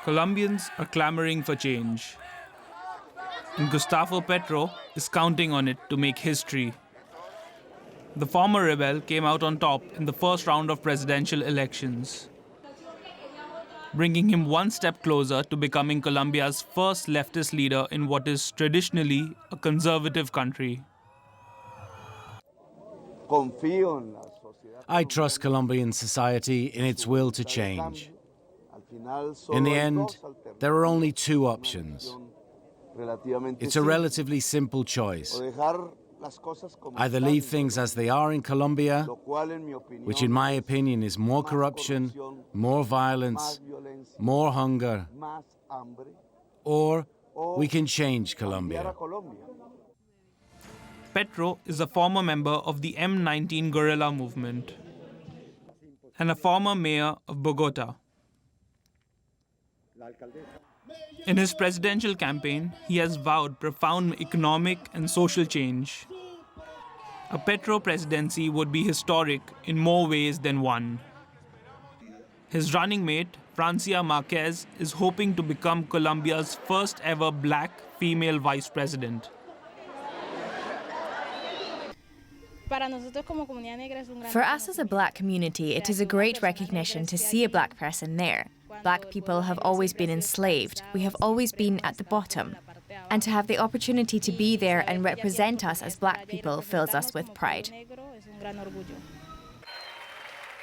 Colombians are clamoring for change. And Gustavo Petro is counting on it to make history. The former rebel came out on top in the first round of presidential elections, bringing him one step closer to becoming Colombia's first leftist leader in what is traditionally a conservative country. I trust Colombian society in its will to change. In the end, there are only two options. It's a relatively simple choice. Either leave things as they are in Colombia, which in my opinion is more corruption, more violence, more hunger, or we can change Colombia. Petro is a former member of the M19 guerrilla movement and a former mayor of Bogota. In his presidential campaign, he has vowed profound economic and social change. A Petro presidency would be historic in more ways than one. His running mate, Francia Marquez, is hoping to become Colombia's first ever black female vice president. For us as a black community, it is a great recognition to see a black person there. Black people have always been enslaved. We have always been at the bottom. And to have the opportunity to be there and represent us as black people fills us with pride.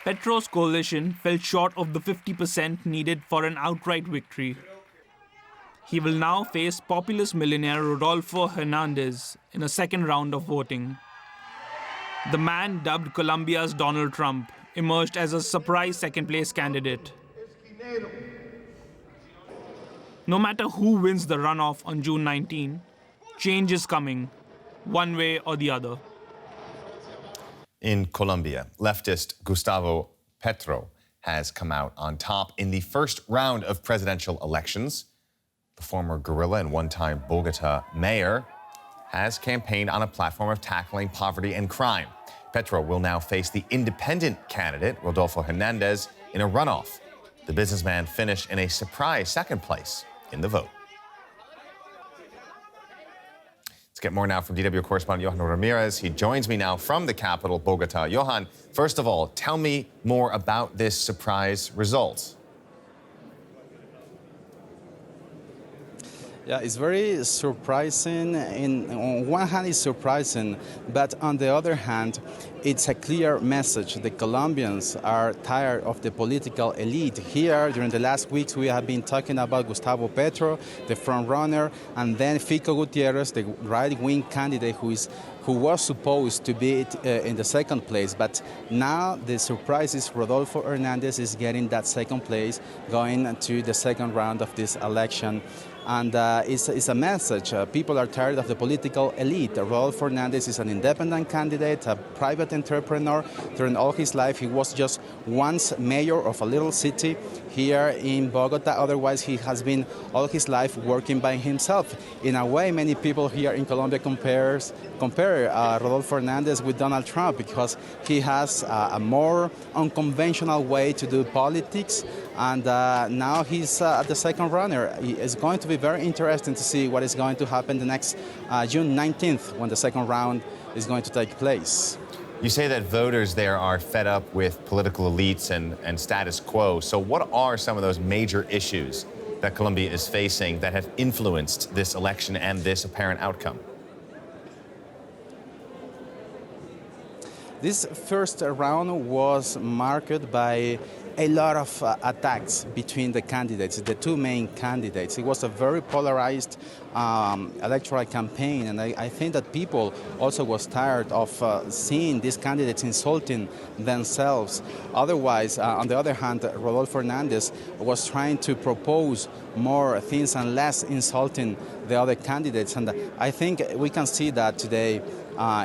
Petro's coalition fell short of the 50% needed for an outright victory. He will now face populist millionaire Rodolfo Hernandez in a second round of voting. The man dubbed Colombia's Donald Trump emerged as a surprise second-place candidate. No matter who wins the runoff on June 19, change is coming, one way or the other. In Colombia, leftist Gustavo Petro has come out on top in the first round of presidential elections. The former guerrilla and one-time Bogota mayor has campaigned on a platform of tackling poverty and crime. Petro will now face the independent candidate, Rodolfo Hernandez, in a runoff. The businessman finished in a surprise second place in the vote. Let's get more now from DW correspondent Johan Ramirez. He joins me now from the capital, Bogota. Johan, first of all, tell me more about this surprise result. Yeah, it's very surprising. On one hand, it's surprising, but on the other hand, it's a clear message. The Colombians are tired of the political elite. Here, during the last weeks, we have been talking about Gustavo Petro, the frontrunner, and then Fico Gutierrez, the right-wing candidate who was supposed to be in the second place. But now the surprise is Rodolfo Hernandez is getting that second place, going to the second round of this election. And it's a message. People are tired of the political elite. Rodolfo Hernandez is an independent candidate, a private entrepreneur. During all his life, he was just once mayor of a little city here in Bogota. Otherwise, he has been all his life working by himself. In a way, many people here in Colombia compare Rodolfo Hernandez with Donald Trump because he has a more unconventional way to do politics. And now he's at the second runner. It's going to be very interesting to see what is going to happen the next June 19th when the second round is going to take place. You say that voters there are fed up with political elites and status quo. So what are some of those major issues that Colombia is facing that have influenced this election and this apparent outcome? This first round was marked by a lot of attacks between the candidates, the two main candidates. It was a very polarized electoral campaign, and I think that people also was tired of seeing these candidates insulting themselves. Otherwise, on the other hand, Rodolfo Hernandez was trying to propose more things and less insulting the other candidates, and I think we can see that today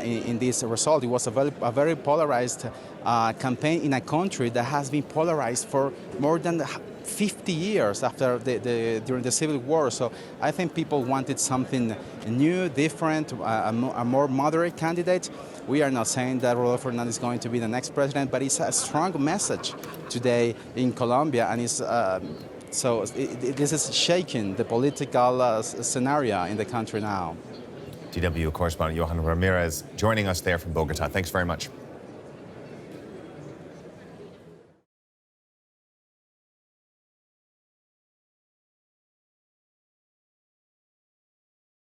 in this result. It was a very polarized campaign in a country that has been polarized for more than 50 years after during the Civil War. So I think people wanted something new, different, a more moderate candidate. We are not saying that Rodolfo Hernandez is going to be the next president, but it's a strong message today in Colombia, and it's So this is shaking the political scenario in the country now. DW correspondent Johan Ramirez joining us there from Bogota. Thanks very much.